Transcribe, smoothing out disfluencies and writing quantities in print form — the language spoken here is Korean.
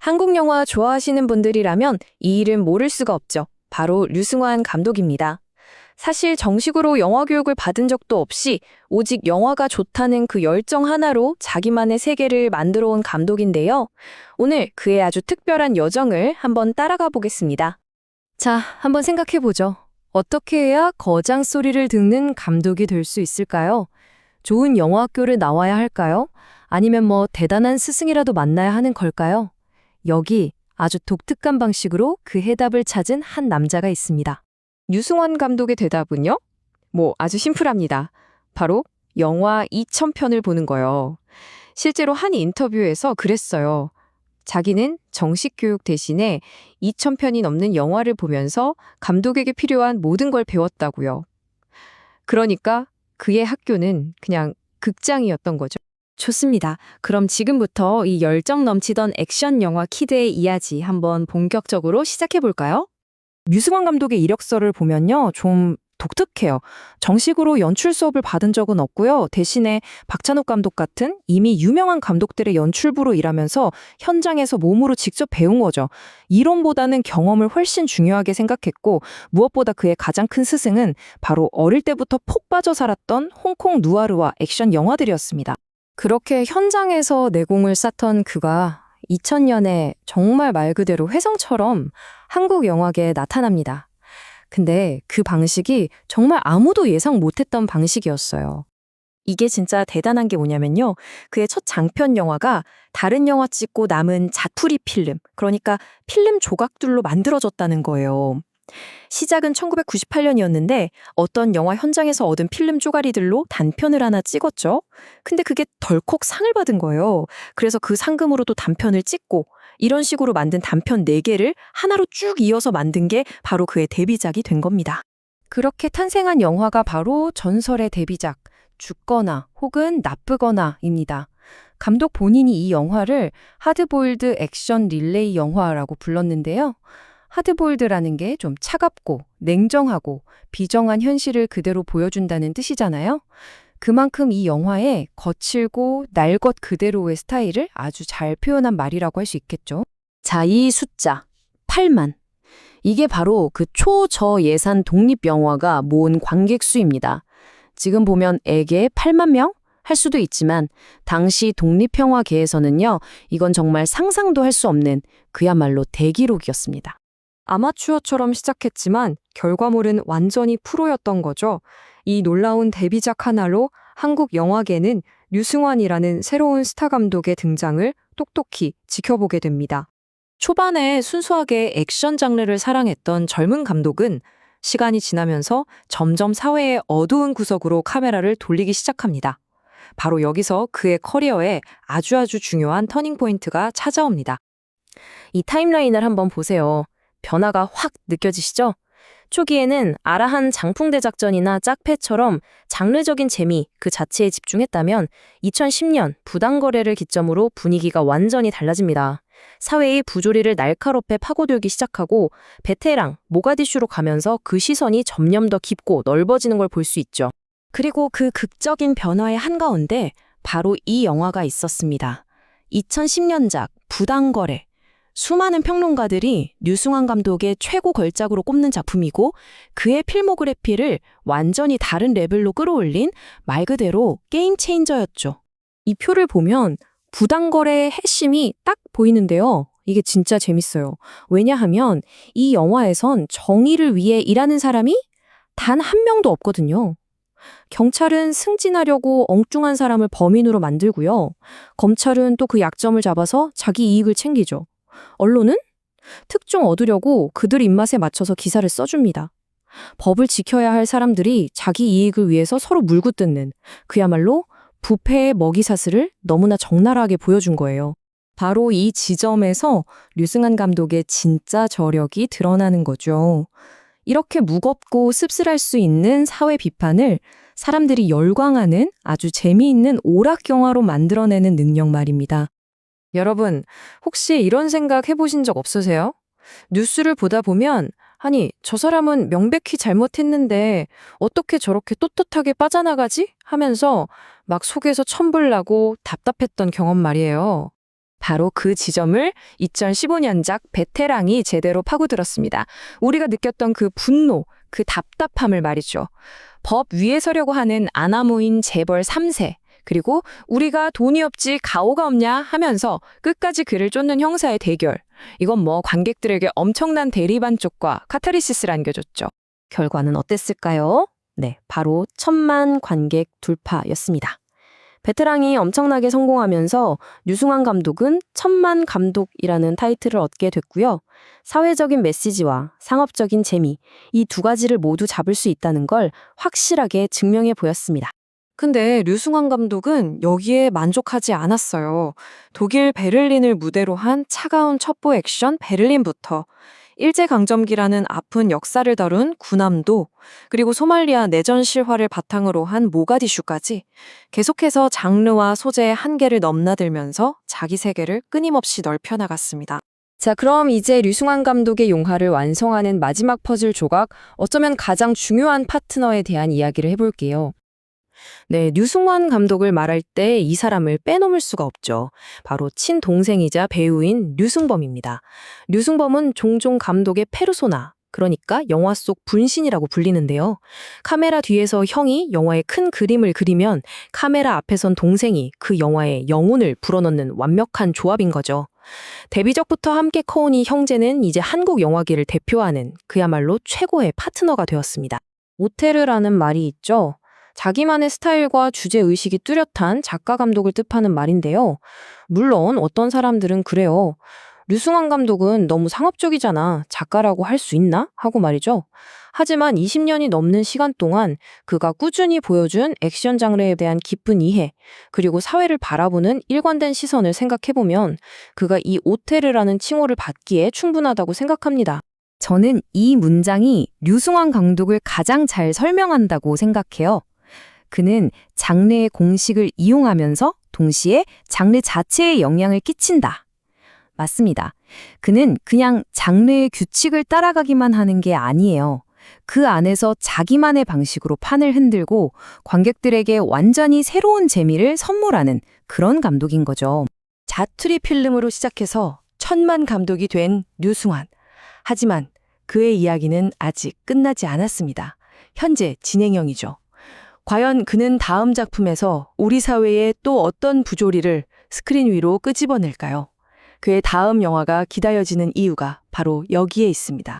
한국 영화 좋아하시는 분들이라면 이 이름 모를 수가 없죠. 바로 류승환 감독입니다. 사실 정식으로 영화 교육을 받은 적도 없이 오직 영화가 좋다는 그 열정 하나로 자기만의 세계를 만들어 온 감독인데요. 오늘 그의 아주 특별한 여정을 한번 따라가 보겠습니다. 자, 한번 생각해 보죠. 어떻게 해야 거장 소리를 듣는 감독이 될 수 있을까요? 좋은 영화학교를 나와야 할까요? 아니면 대단한 스승이라도 만나야 하는 걸까요? 여기 아주 독특한 방식으로 그 해답을 찾은 한 남자가 있습니다. 유승환 감독의 대답은요? 아주 심플합니다. 바로 영화 2000편을 보는 거예요. 실제로 한 인터뷰에서 그랬어요. 자기는 정식 교육 대신에 2000편이 넘는 영화를 보면서 감독에게 필요한 모든 걸 배웠다고요. 그러니까 그의 학교는 그냥 극장이었던 거죠. 좋습니다. 그럼 지금부터 이 열정 넘치던 액션 영화 키드의 이야기 한번 본격적으로 시작해 볼까요? 류승환 감독의 이력서를 보면요, 좀 독특해요. 정식으로 연출 수업을 받은 적은 없고요. 대신에 박찬욱 감독 같은 이미 유명한 감독들의 연출부로 일하면서 현장에서 몸으로 직접 배운 거죠. 이론보다는 경험을 훨씬 중요하게 생각했고, 무엇보다 그의 가장 큰 스승은 바로 어릴 때부터 폭 빠져 살았던 홍콩 누아르와 액션 영화들이었습니다. 그렇게 현장에서 내공을 쌓던 그가 2000년에 정말 말 그대로 혜성처럼 한국 영화계에 나타납니다. 근데 그 방식이 정말 아무도 예상 못했던 방식이었어요. 이게 진짜 대단한 게 뭐냐면요. 그의 첫 장편 영화가 다른 영화 찍고 남은 자투리 필름, 그러니까 필름 조각들로 만들어졌다는 거예요. 시작은 1998년이었는데 어떤 영화 현장에서 얻은 필름 쪼가리들로 단편을 하나 찍었죠. 근데 그게 덜컥 상을 받은 거예요. 그래서 그 상금으로 또 단편을 찍고 이런 식으로 만든 단편 4개를 하나로 쭉 이어서 만든 게 바로 그의 데뷔작이 된 겁니다. 그렇게 탄생한 영화가 바로 전설의 데뷔작 죽거나 혹은 나쁘거나입니다. 감독 본인이 이 영화를 하드보일드 액션 릴레이 영화라고 불렀는데요. 하드보일드라는 게 좀 차갑고 냉정하고 비정한 현실을 그대로 보여준다는 뜻이잖아요. 그만큼 이 영화에 거칠고 날 것 그대로의 스타일을 아주 잘 표현한 말이라고 할 수 있겠죠. 자, 이 숫자 8만. 이게 바로 그 초저예산 독립영화가 모은 관객 수입니다. 지금 보면 에게 8만 명? 할 수도 있지만 당시 독립영화계에서는요. 이건 정말 상상도 할 수 없는 그야말로 대기록이었습니다. 아마추어처럼 시작했지만 결과물은 완전히 프로였던 거죠. 이 놀라운 데뷔작 하나로 한국 영화계는 류승환이라는 새로운 스타 감독의 등장을 똑똑히 지켜보게 됩니다. 초반에 순수하게 액션 장르를 사랑했던 젊은 감독은 시간이 지나면서 점점 사회의 어두운 구석으로 카메라를 돌리기 시작합니다. 바로 여기서 그의 커리어에 아주 중요한 터닝포인트가 찾아옵니다. 이 타임라인을 한번 보세요. 변화가 확 느껴지시죠? 초기에는 아라한 장풍대작전이나 짝패처럼 장르적인 재미 그 자체에 집중했다면 2010년 부당거래를 기점으로 분위기가 완전히 달라집니다. 사회의 부조리를 날카롭게 파고들기 시작하고 베테랑, 모가디슈로 가면서 그 시선이 점점 더 깊고 넓어지는 걸 볼 수 있죠. 그리고 그 극적인 변화의 한가운데 바로 이 영화가 있었습니다. 2010년작 부당거래. 수많은 평론가들이 류승환 감독의 최고 걸작으로 꼽는 작품이고 그의 필모그래피를 완전히 다른 레벨로 끌어올린 말 그대로 게임 체인저였죠. 이 표를 보면 부당거래의 핵심이 딱 보이는데요. 이게 진짜 재밌어요. 왜냐하면 이 영화에선 정의를 위해 일하는 사람이 단 한 명도 없거든요. 경찰은 승진하려고 엉뚱한 사람을 범인으로 만들고요. 검찰은 또 그 약점을 잡아서 자기 이익을 챙기죠. 언론은 특종 얻으려고 그들 입맛에 맞춰서 기사를 써줍니다. 법을 지켜야 할 사람들이 자기 이익을 위해서 서로 물고 뜯는 그야말로 부패의 먹이사슬을 너무나 적나라하게 보여준 거예요. 바로 이 지점에서 류승환 감독의 진짜 저력이 드러나는 거죠. 이렇게 무겁고 씁쓸할 수 있는 사회 비판을 사람들이 열광하는 아주 재미있는 오락 영화로 만들어내는 능력 말입니다. 여러분, 혹시 이런 생각 해보신 적 없으세요? 뉴스를 보다 보면 아니, 저 사람은 명백히 잘못했는데 어떻게 저렇게 떳떳하게 빠져나가지? 하면서 막 속에서 천불나고 답답했던 경험 말이에요. 바로 그 지점을 2015년작 베테랑이 제대로 파고들었습니다. 우리가 느꼈던 그 분노, 그 답답함을 말이죠. 법 위에 서려고 하는 아나무인 재벌 3세, 그리고 우리가 돈이 없지 가오가 없냐 하면서 끝까지 그를 쫓는 형사의 대결. 이건 뭐 관객들에게 엄청난 대리만족과 카타르시스를 안겨줬죠. 결과는 어땠을까요? 네, 바로 1,000만 관객 돌파였습니다. 베테랑이 엄청나게 성공하면서 류승환 감독은 1,000만 감독이라는 타이틀을 얻게 됐고요. 사회적인 메시지와 상업적인 재미, 이 두 가지를 모두 잡을 수 있다는 걸 확실하게 증명해 보였습니다. 근데 류승환 감독은 여기에 만족하지 않았어요. 독일 베를린을 무대로 한 차가운 첩보 액션 베를린부터 일제강점기라는 아픈 역사를 다룬 구남도, 그리고 소말리아 내전 실화를 바탕으로 한 모가디슈까지 계속해서 장르와 소재의 한계를 넘나들면서 자기 세계를 끊임없이 넓혀나갔습니다. 자, 그럼 이제 류승환 감독의 용화를 완성하는 마지막 퍼즐 조각, 어쩌면 가장 중요한 파트너에 대한 이야기를 해볼게요. 네, 류승환 감독을 말할 때 이 사람을 빼놓을 수가 없죠. 바로 친동생이자 배우인 류승범입니다. 류승범은 종종 감독의 페르소나, 그러니까 영화 속 분신이라고 불리는데요. 카메라 뒤에서 형이 영화의 큰 그림을 그리면 카메라 앞에선 동생이 그 영화의 영혼을 불어넣는 완벽한 조합인 거죠. 데뷔작부터 함께 커온 이 형제는 이제 한국 영화계를 대표하는 그야말로 최고의 파트너가 되었습니다. 오테르라는 말이 있죠. 자기만의 스타일과 주제의식이 뚜렷한 작가 감독을 뜻하는 말인데요. 물론 어떤 사람들은 그래요. 류승환 감독은 너무 상업적이잖아. 작가라고 할 수 있나? 하고 말이죠. 하지만 20년이 넘는 시간 동안 그가 꾸준히 보여준 액션 장르에 대한 깊은 이해, 그리고 사회를 바라보는 일관된 시선을 생각해보면 그가 이 오테르라는 칭호를 받기에 충분하다고 생각합니다. 저는 이 문장이 류승환 감독을 가장 잘 설명한다고 생각해요. 그는 장르의 공식을 이용하면서 동시에 장르 자체에 영향을 끼친다. 맞습니다. 그는 그냥 장르의 규칙을 따라가기만 하는 게 아니에요. 그 안에서 자기만의 방식으로 판을 흔들고 관객들에게 완전히 새로운 재미를 선물하는 그런 감독인 거죠. 자투리 필름으로 시작해서 1,000만 감독이 된 류승환. 하지만 그의 이야기는 아직 끝나지 않았습니다. 현재 진행형이죠. 과연 그는 다음 작품에서 우리 사회의 또 어떤 부조리를 스크린 위로 끄집어낼까요? 그의 다음 영화가 기다려지는 이유가 바로 여기에 있습니다.